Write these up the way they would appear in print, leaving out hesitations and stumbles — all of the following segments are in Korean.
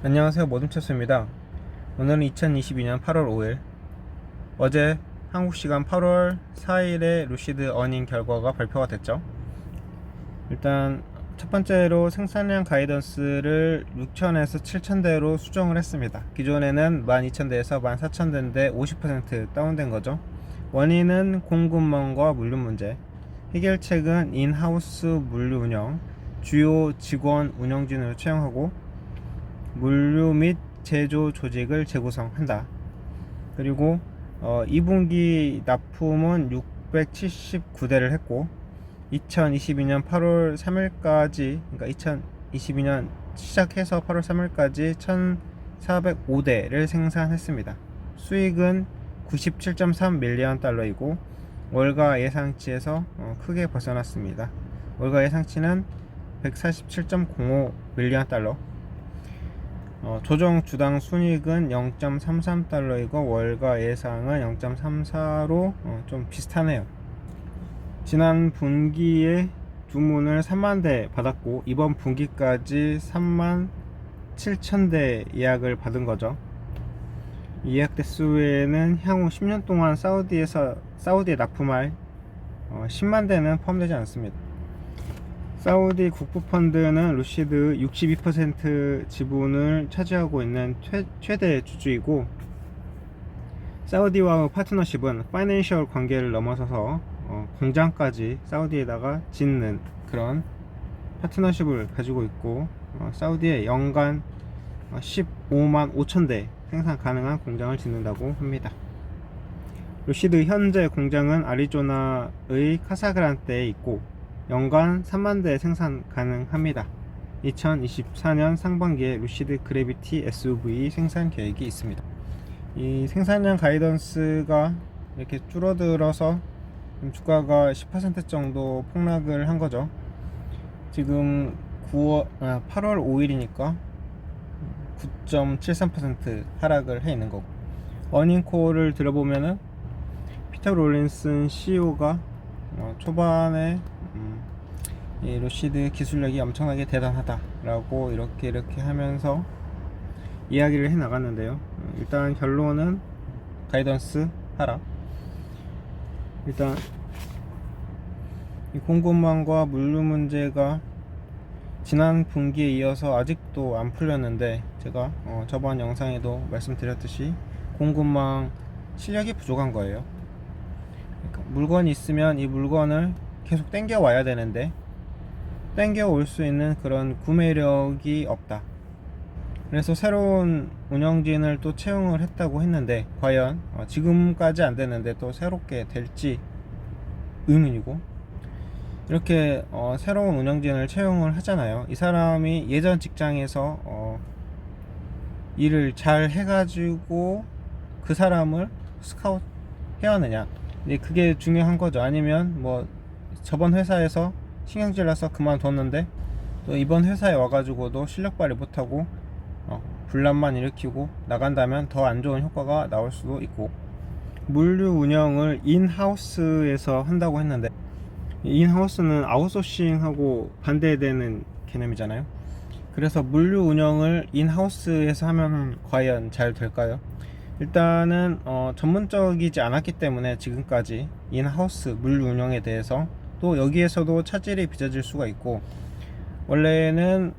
안녕하세요, 모둠체스입니다. 오늘은 2022년 8월 5일, 어제 한국시간 8월 4일에 루시드 어닝 결과가 발표가 됐죠. 일단 첫 번째로 생산량 가이던스를 6,000에서 7,000대로 수정을 했습니다. 기존에는 12,000대에서 14,000대인데 50% 다운된 거죠. 원인은 공급망과 물류 문제, 해결책은 인하우스 물류 운영, 주요 직원 운영진을 채용하고 물류 및 제조 조직을 재구성한다. 그리고 2분기 납품은 679대를 했고 2022년 8월 3일까지, 그러니까 2022년 시작해서 8월 3일까지 1405대를 생산했습니다. 수익은 97.3밀리언 달러이고 월가 예상치에서 크게 벗어났습니다. 월가 예상치는 147.05밀리언 달러, 조정 주당 순이익은 0.33달러이고 월가 예상은 0.34로 좀 비슷하네요. 지난 분기에 주문을 3만대 받았고 이번 분기까지 3만 7천대 예약을 받은 거죠. 이 예약 대수에는 향후 10년 동안 사우디에 납품할 10만 대는 포함되지 않습니다. 사우디 국부펀드는 루시드 62% 지분을 차지하고 있는 최대 주주이고, 사우디와의 파트너십은 파이낸셜 관계를 넘어서서 공장까지 사우디에다가 짓는 그런 파트너십을 가지고 있고, 사우디에 연간 15만 5천대 생산 가능한 공장을 짓는다고 합니다. 루시드 현재 공장은 아리조나의 카사그란데에 있고 연간 3만대 생산 가능합니다. 2024년 상반기에 루시드 그래비티 SUV 생산 계획이 있습니다. 이 생산량 가이던스가 이렇게 줄어들어서 주가가 10% 정도 폭락을 한 거죠. 지금 8월 5일이니까 9.73% 하락을 해 있는 거고, 어닝콜을 들어보면은 피터 롤린슨 CEO가 초반에 이 루시드 기술력이 엄청나게 대단하다라고 이렇게 하면서 이야기를 해 나갔는데요. 일단 결론은 가이던스 하락. 일단 이 공급망과 물류 문제가 지난 분기에 이어서 아직도 안 풀렸는데, 제가 저번 영상에도 말씀드렸듯이 공급망 실력이 부족한 거예요. 그러니까 물건이 있으면 이 물건을 계속 땡겨 와야 되는데 땡겨 올 수 있는 그런 구매력이 없다. 그래서 새로운 운영진을 또 채용을 했다고 했는데 과연 지금까지 안 됐는데 또 새롭게 될지 의문이고, 이렇게 새로운 운영진을 채용을 하잖아요. 이 사람이 예전 직장에서 일을 잘 해가지고 그 사람을 스카웃 해야 하느냐, 그게 중요한 거죠. 아니면 뭐 저번 회사에서 신경질나서 그만뒀는데 또 이번 회사에 와가지고도 실력 발휘 못하고 분란만 일으키고 나간다면 더 안 좋은 효과가 나올 수도 있고, 물류 운영을 인하우스에서 한다고 했는데 인하우스는 아웃소싱하고 반대되는 개념이잖아요. 그래서 물류 운영을 인하우스에서 하면 과연 잘 될까요? 일단은 전문적이지 않았기 때문에 지금까지 인하우스 물류 운영에 대해서 또 여기에서도 차질이 빚어질 수가 있고, 원래는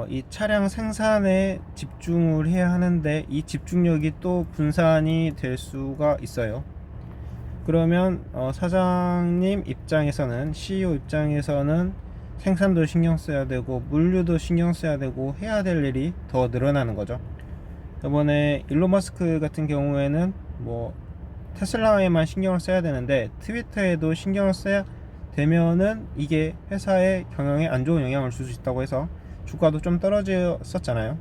이 차량 생산에 집중을 해야 하는데 이 집중력이 또 분산이 될 수가 있어요. 그러면 사장님 입장에서는, CEO 입장에서는 생산도 신경 써야 되고 물류도 신경 써야 되고 해야 될 일이 더 늘어나는 거죠. 이번에 일론 머스크 같은 경우에는 뭐 테슬라에만 신경을 써야 되는데 트위터에도 신경을 써야 되면은 이게 회사의 경영에 안 좋은 영향을 줄 수 있다고 해서 주가도 좀 떨어졌었잖아요.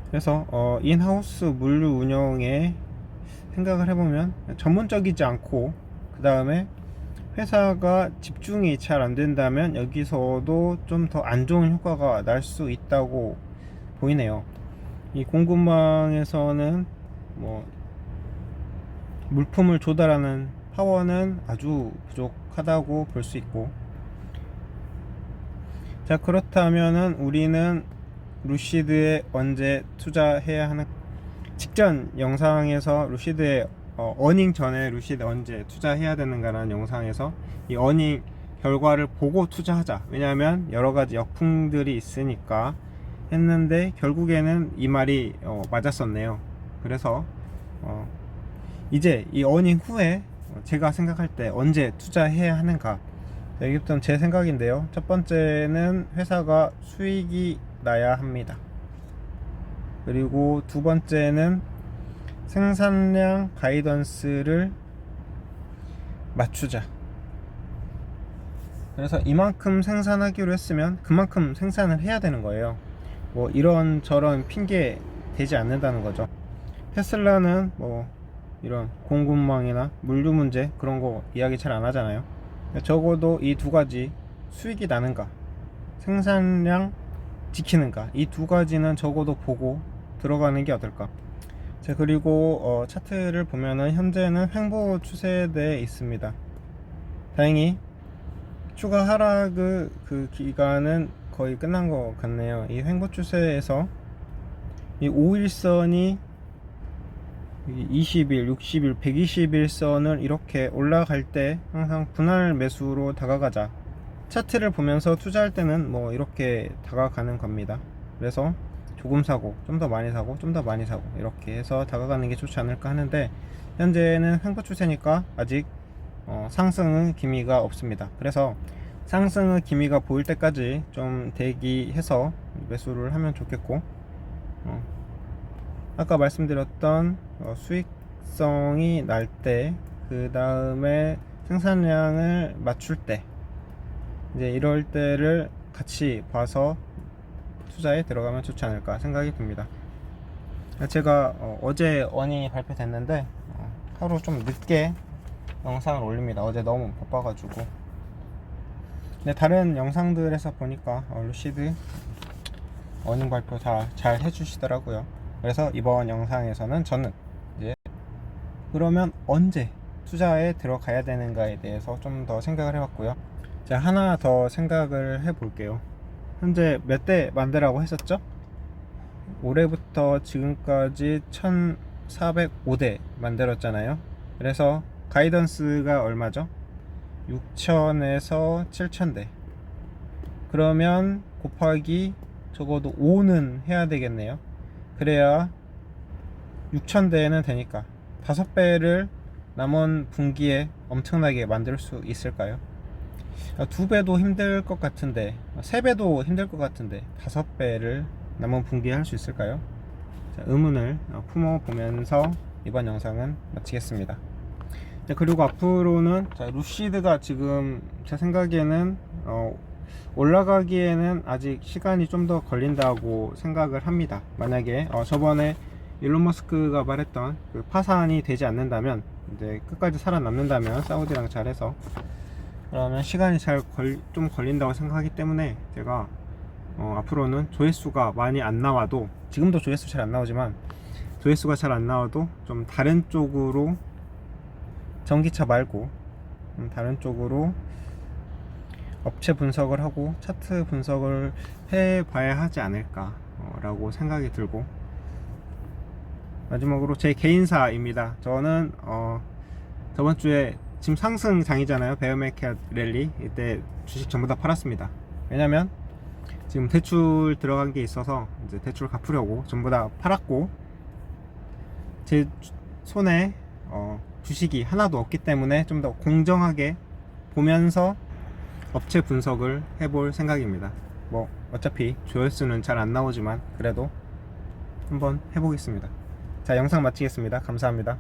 그래서 인하우스 물류 운영에 생각을 해보면 전문적이지 않고 그 다음에 회사가 집중이 잘 안 된다면 여기서도 좀 더 안 좋은 효과가 날 수 있다고 보이네요. 이 공급망에서는 뭐 물품을 조달하는 파워는 아주 부족하다고 볼 수 있고, 자, 그렇다면은 우리는 루시드에 언제 투자해야 하는, 직전 영상에서 루시드에 어닝 전에 루시드 언제 투자해야 되는가라는 영상에서 이 어닝 결과를 보고 투자하자, 왜냐하면 여러가지 역풍들이 있으니까 했는데 결국에는 이 말이 맞았었네요. 그래서 이제 이 어닝 후에 제가 생각할 때 언제 투자해야 하는가, 여기부터는 제 생각인데요. 첫 번째는 회사가 수익이 나야 합니다. 그리고 두 번째는 생산량 가이던스를 맞추자. 그래서 이만큼 생산하기로 했으면 그만큼 생산을 해야 되는 거예요. 뭐 이런저런 핑계 대지 않는다는 거죠. 테슬라는 뭐 이런 공급망이나 물류 문제 그런 거 이야기 잘 안 하잖아요. 적어도 이 두 가지, 수익이 나는가, 생산량 지키는가, 이 두 가지는 적어도 보고 들어가는 게 어떨까. 자, 그리고 차트를 보면은 현재는 횡보 추세대에 있습니다. 다행히 추가 하락 그 기간은 거의 끝난 것 같네요. 이 횡보 추세에서 이 5일선이 20일, 60일, 120일 선을 이렇게 올라갈 때 항상 분할 매수로 다가가자. 차트를 보면서 투자할 때는 뭐 이렇게 다가가는 겁니다. 그래서 조금 사고 좀 더 많이 사고 좀 더 많이 사고 이렇게 해서 다가가는 게 좋지 않을까 하는데, 현재는 횡보 추세니까 아직 상승의 기미가 없습니다. 그래서 상승의 기미가 보일 때까지 좀 대기해서 매수를 하면 좋겠고, 아까 말씀드렸던 수익성이 날 때, 그 다음에 생산량을 맞출 때, 이제 이럴 때를 같이 봐서 투자에 들어가면 좋지 않을까 생각이 듭니다. 제가 어제 어닝이 발표됐는데 하루 좀 늦게 영상을 올립니다. 어제 너무 바빠가지고. 근데 다른 영상들에서 보니까 루시드 어닝 발표 다 잘 해주시더라고요. 그래서 이번 영상에서는 저는 이제 그러면 언제 투자에 들어가야 되는가에 대해서 좀 더 생각을 해봤고요. 자, 하나 더 생각을 해볼게요. 현재 몇 대 만대라고 했었죠? 올해부터 지금까지 1405대 만들었잖아요. 그래서 가이던스가 얼마죠? 6000에서 7000대. 그러면 곱하기 적어도 5는 해야 되겠네요. 그래야 6000대는 되니까 5배를 남은 분기에 엄청나게 만들 수 있을까요? 2배도 힘들 것 같은데, 3배도 힘들 것 같은데 5배를 남은 분기에 할 수 있을까요? 자, 의문을 품어보면서 이번 영상은 마치겠습니다. 자, 그리고 앞으로는 루시드가 지금 제 생각에는 올라가기에는 아직 시간이 좀 더 걸린다고 생각을 합니다. 만약에 저번에 일론 머스크가 말했던 그 파산이 되지 않는다면, 이제 끝까지 살아남는다면 사우디랑 잘해서, 그러면 시간이 좀 걸린다고 생각하기 때문에 제가 앞으로는 조회수가 많이 안 나와도, 지금도 조회수 잘 안 나오지만 조회수가 잘 안 나와도 좀 다른 쪽으로, 전기차 말고 다른 쪽으로 업체 분석을 하고 차트 분석을 해 봐야 하지 않을까 라고 생각이 들고, 마지막으로 제 개인사입니다. 저는 저번 주에 지금 상승장이잖아요. 베어마켓 랠리, 이때 주식 전부 다 팔았습니다. 왜냐면 지금 대출 들어간 게 있어서 이제 대출 갚으려고 전부 다 팔았고, 제 손에 주식이 하나도 없기 때문에 좀 더 공정하게 보면서 업체 분석을 해볼 생각입니다. 뭐 어차피 조회수는 잘 안 나오지만 그래도 한번 해보겠습니다. 자, 영상 마치겠습니다. 감사합니다.